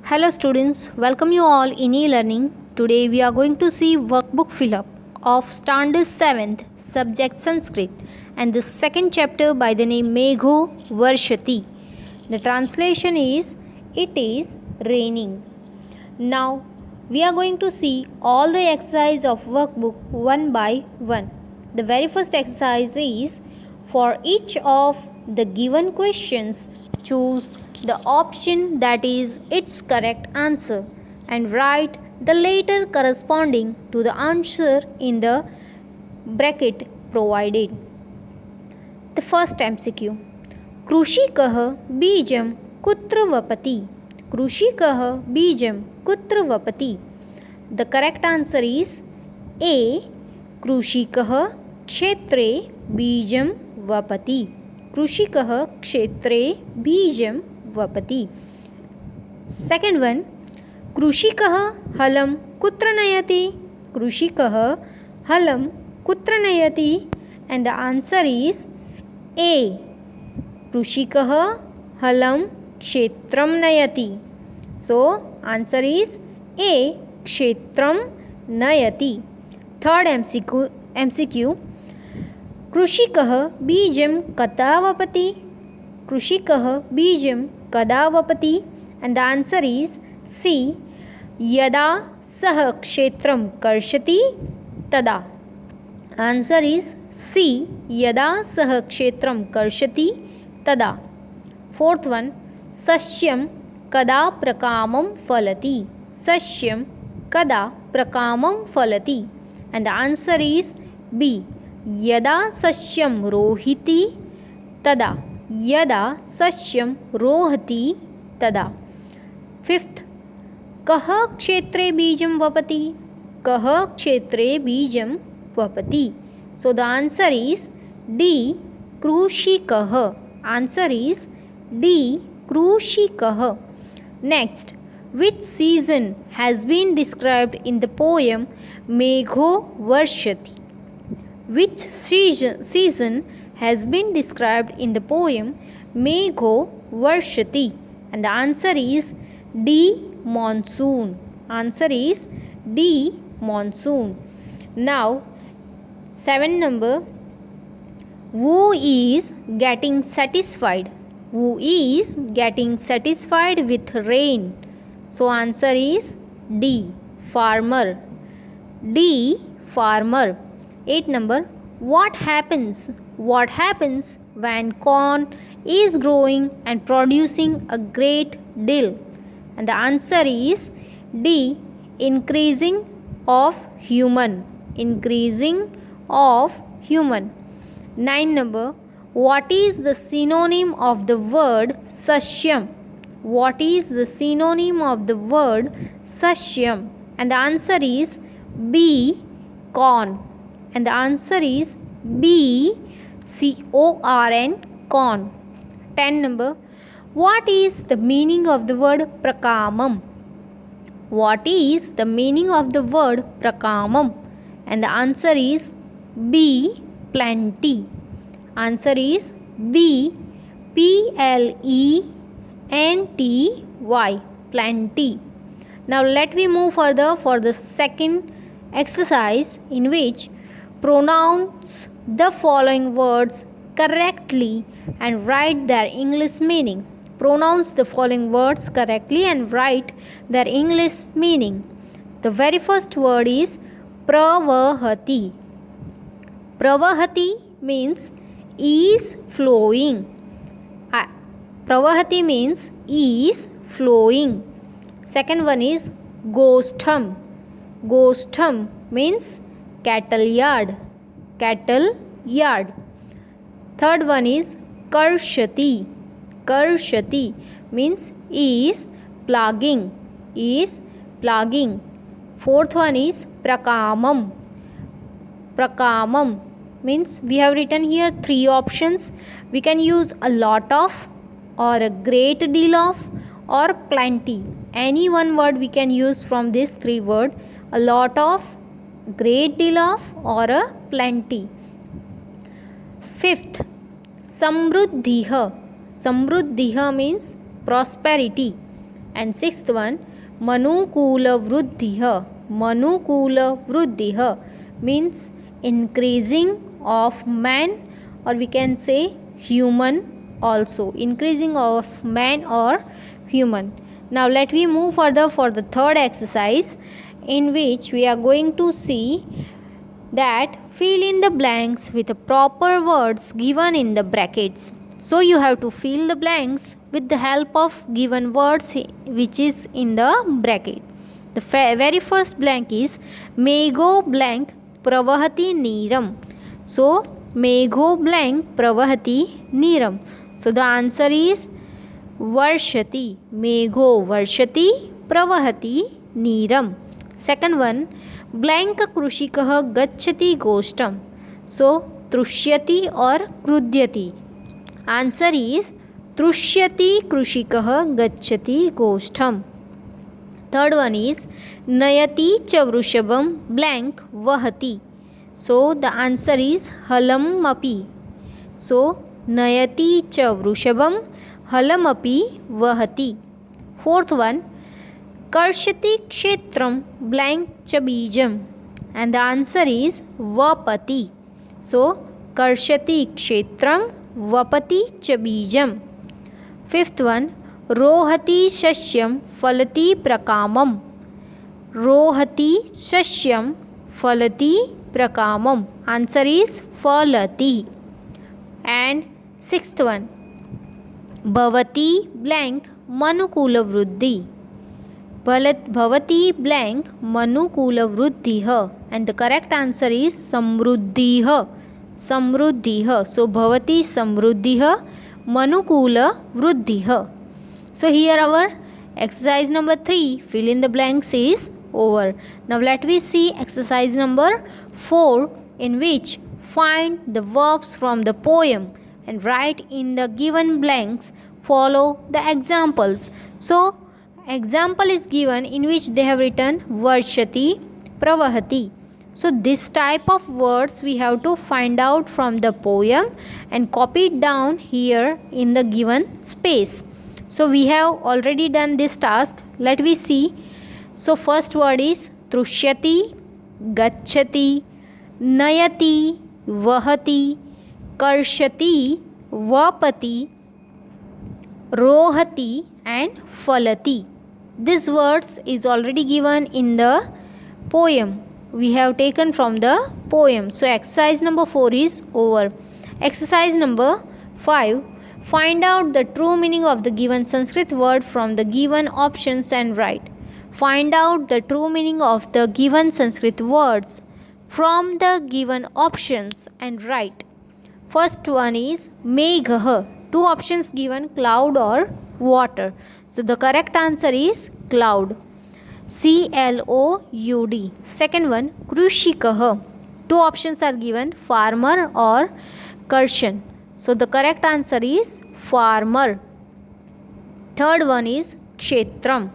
Hello students, welcome you all in e-learning. Today we are going to see workbook fill up of standard 7th subject Sanskrit and the second chapter by the name Megho Varshati. The translation is it is raining. Now we are going to see all the exercise of workbook one by one. The very first exercise is for each of the given questions choose the option that is its correct answer and write the letter corresponding to the answer in the bracket provided. The first MCQ. कृषिकः बीजं कुत्र वपति? कृषिकः बीजं कुत्र वपति? The correct answer is A. कृषिकः क्षेत्रे बीजं वपति. कृषिकः क्षेत्रे बीजं वपति. Second one. कृषिकः हलं कुत्र नयति? कृषिकः हलं कुत्र नयति? And the answer is A. कृषिकः हलं क्षेत्रं नयति. So answer is A. क्षेत्रं नयति. Third MCQ. कृषिकः बीजं कदा वपति? कृषिकः बीजं कदा वपति? And the answer is C. यदा सः क्षेत्रं कर्षति तदा. Answer is C. यदा सः क्षेत्रं कर्षति तदा. Fourth one. सस्यं कदा प्रकामं फलति? सस्यं कदा प्रकामं फलति? And the answer is B. यदा सस्यं रोहिति तदा. यदा सस्यं रोहति तदा. Fifth. कः क्षेत्रे बीजं वपति? कः क्षेत्रे बीजं वपति? So the answer is D. कृषिकः. Answer is D. कृषिकः. Next. Which season has been described in the poem Megho Varshati? Which season has been described in the poem Megho Varshati? And the answer is D. Monsoon. Answer is D. Monsoon. Now 7 number. Who is getting satisfied? Who is getting satisfied with rain? So answer is D. Farmer. D. Farmer. 8 number. What happens? What happens when corn is growing and producing a great deal? And the answer is D. Increasing of human. Increasing of human. 9 number. What is the synonym of the word sasyam? What is the synonym of the word sasyam? And the answer is B. Corn. And the answer is B. CORN. Corn. 10 number. What is the meaning of the word prakamam? What is the meaning of the word prakamam? And the answer is B. Plenty. Answer is B. PLENTY. Plenty. Now let me move further for the second exercise in which pronounce the following words correctly and write their English meaning. Pronounce the following words correctly and write their English meaning. The very first word is pravahati. Pravahati means is flowing. Pravahati means is flowing. Second one is gostham. Gostham means cattle yard. Cattle yard. Third one is karshati. Karshati means is plugging. Is plugging. Fourth one is prakamam. Prakamam means we have written here three options. We can use a lot of or a great deal of or plenty. Any one word we can use from these three words. A lot of, great deal of or a plenty. Fifth. Samruddhiha. Samruddhiha means prosperity. And sixth one, manukula vruddhiha. Manukula vruddhiha means increasing of man, or we can say human also. Increasing of man or human. Now let we move further for the third exercise, in which we are going to see that fill in the blanks with the proper words given in the brackets. So you have to fill the blanks with the help of given words which is in the bracket. The very first blank is Megho blank pravahati neeram. So Megho blank pravahati neeram. So the answer is Varshati. Megho Varshati pravahati neeram. Second one, blank कृषिकः गच्छति गोष्ठम. So तृष्यति और क्रुध्यति. Answer is तृष्यति कृषिकः गच्छति गोष्ठम. Third one is नयति च वृषभम blank वहति. So the answer is हलमपि. So नयति च वृषभम हलमपि वहति. Fourth one, कर्षति क्षेत्रम blank च बीजम, and the answer is वपति. So कर्षति क्षेत्रम वपति च बीजम. Fifth one, रोहति शस्यम फलति प्रकामम. रोहति शस्यम फलति प्रकामम. Answer is फलति. And sixth one, भवति blank मनुकूल वृद्धि. भवति blank मनुकूल वृद्धिः, and the correct answer is समृद्धिः. समृद्धिः. So भवति समृद्धिः मनुकूल वृद्धिः. So here our exercise number 3, fill in the blanks, is over. Now let we see exercise number 4, in which find the verbs from the poem and write in the given blanks. Follow the examples. So example is given in which they have written Varshati, Pravahati. So this type of words we have to find out from the poem and copy it down here in the given space. So we have already done this task. Let we see. So first word is Trushyati, Gacchati, Nayati, Vahati, Karshati, Vapati, Rohati and Falati. This words is already given in the poem. We have taken from the poem. So exercise number 4 is over. Exercise number 5. Find out the true meaning of the given Sanskrit word from the given options and write. Find out the true meaning of the given Sanskrit words from the given options and write. First one is Meghah. Two options given, cloud or water. So the correct answer is cloud. CLOUD. Second one, Krushikah. Two options are given, farmer or Karshan. So the correct answer is farmer. Third one is Kshetram.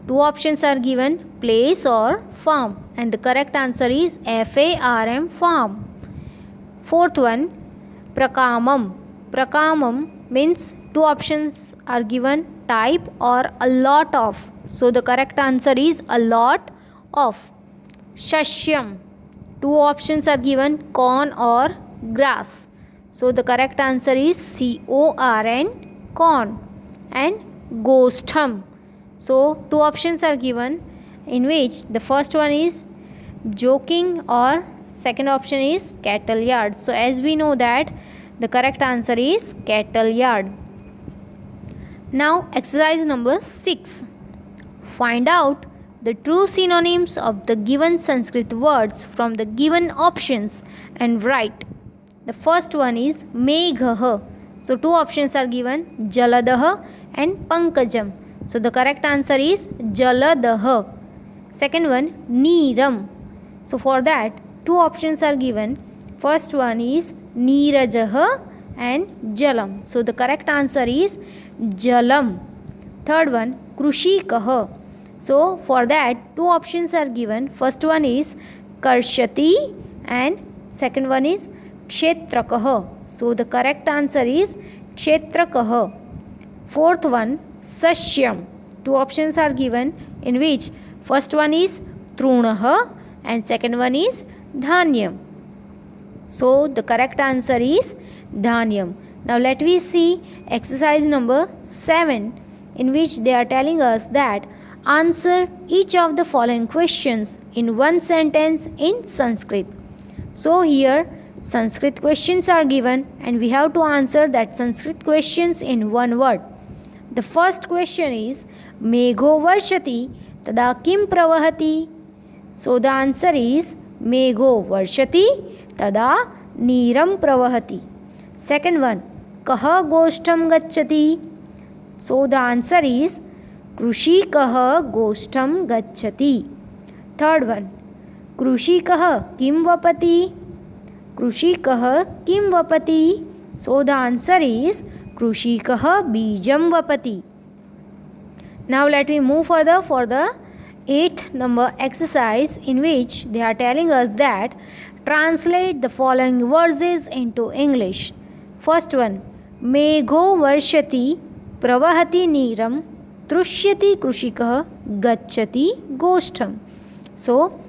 Two options are given, place or farm, and the correct answer is FARM, farm. Fourth one, Prakamam. Prakamam means two options are given, type or a lot of. So the correct answer is a lot of. Shashyam. Two options are given, corn or grass. So the correct answer is CORN, corn. And Gostham. So two options are given, in which the first one is joking or second option is cattle yard. So as we know that the correct answer is cattle yard. Now exercise number 6. Find out the true synonyms of the given Sanskrit words from the given options and write. The first one is Meghah. So two options are given, Jaladah and Pankajam. So the correct answer is Jaladah. Second one, Neeram. So for that two options are given. First one is Neerajah and Jalam. So the correct answer is Jalam. Third one, Krushikah. So for that two options are given. First one is Karshati and second one is Kshetrakah. So the correct answer is Kshetrakah. Fourth one, Sashyam. Two options are given, in which first one is trunah and second one is dhanyam. So the correct answer is dhanyam. Now let we see exercise number 7, in which they are telling us that answer each of the following questions in one sentence in Sanskrit. So here Sanskrit questions are given and we have to answer that Sanskrit questions in one word. The first question is Megho varshati tada kim pravahati. So the answer is Megho varshati tada neeram pravahati. Second one, Kaha goshtam gacchati. So the answer is Krushikah goshtam gacchati. Third one, Krushikah kim vapati. Krushikah kim vapati. So the answer is Krushikah bijam vapati. Now let me move further for the 8th number exercise, in which they are telling us that translate the following verses into English. First one, Megho varshati pravahati neeram trushyati krushikah gacchati goshtam. So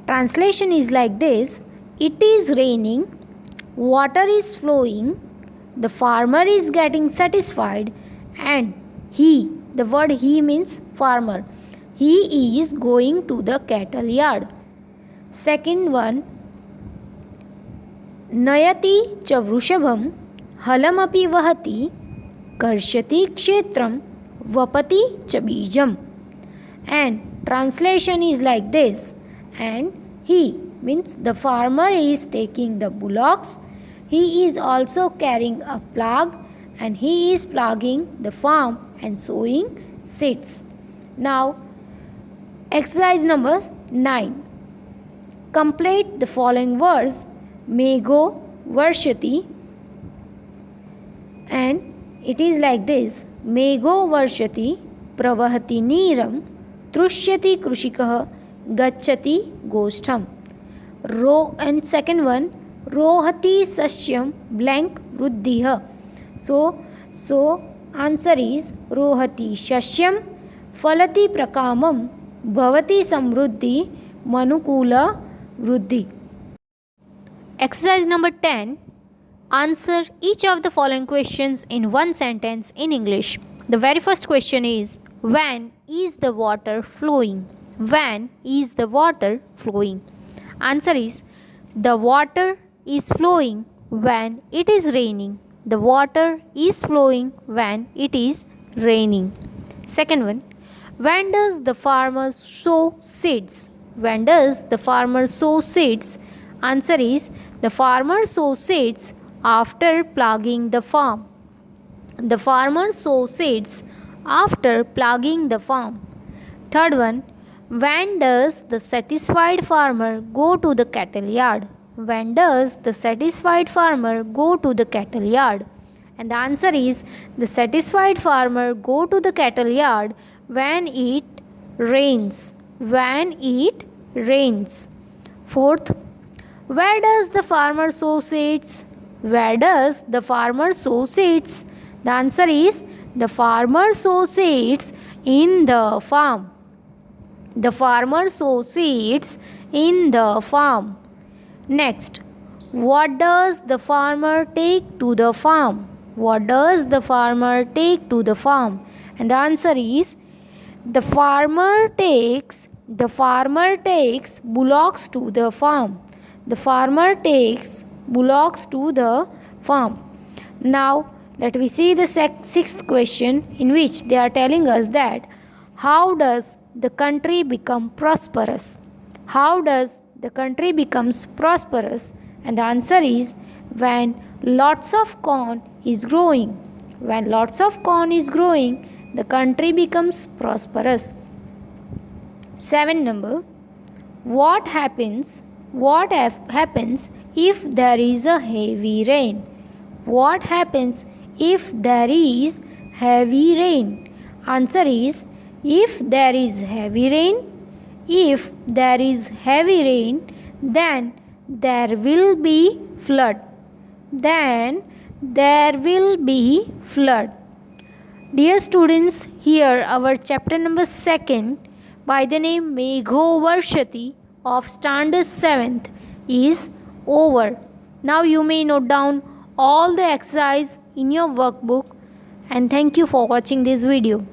translation is like this: it is raining, water is flowing, the farmer is getting satisfied, and he, the word he means farmer, he is going to the cattle yard. Second one, Nayati cha vrushabham halamapi vahati karshati kshetram vapati cha bijam. And translation is like this: and he means the farmer is taking the bullocks, he is also carrying a plough, and he is ploughing the farm and sowing seeds. Now exercise number 9. Complete the following words Megho varshati, and it is like this: Megho varshati pravahati neeram trushyati krushikah gacchati goshtam. And second one, rohati sasyam blank vruddhiha. So answer is rohati sasyam falati prakamam bhavati samruddhi manukula vruddhi. Exercise number 10. Answer each of the following questions in one sentence in English. The very first question is, when is the water flowing? When is the water flowing? Answer is, the water is flowing when it is raining. The water is flowing when it is raining. Second one, when does the farmer sow seeds? When does the farmer sow seeds? Answer is, the farmer sows seeds after ploughing the farm. The farmer sows seeds after ploughing the farm. Third one, when does the satisfied farmer go to the cattle yard? When does the satisfied farmer go to the cattle yard? And the answer is, the satisfied farmer go to the cattle yard when it rains. When it rains. Fourth, where does the farmer sow seeds? Where does the farmer sow seeds? The answer is, the farmer sows seeds in the farm. The farmer sows seeds in the farm. Next, what does the farmer take to the farm? What does the farmer take to the farm? And the answer is, the farmer takes bullocks to the farm. The farmer takes bullocks to the farm. Now let me see the sixth question, in which they are telling us that how does the country become prosperous? How does the country becomes prosperous? And the answer is, when lots of corn is growing. When lots of corn is growing, the country becomes prosperous. 7 number, what happens if there is a heavy rain? What happens if there is heavy rain? Answer is, if there is heavy rain, then there will be flood. Dear students, here our chapter number 2nd by the name Megho Varshati of standard 7th is over. Now you may note down all the exercise in your workbook, and thank you for watching this video.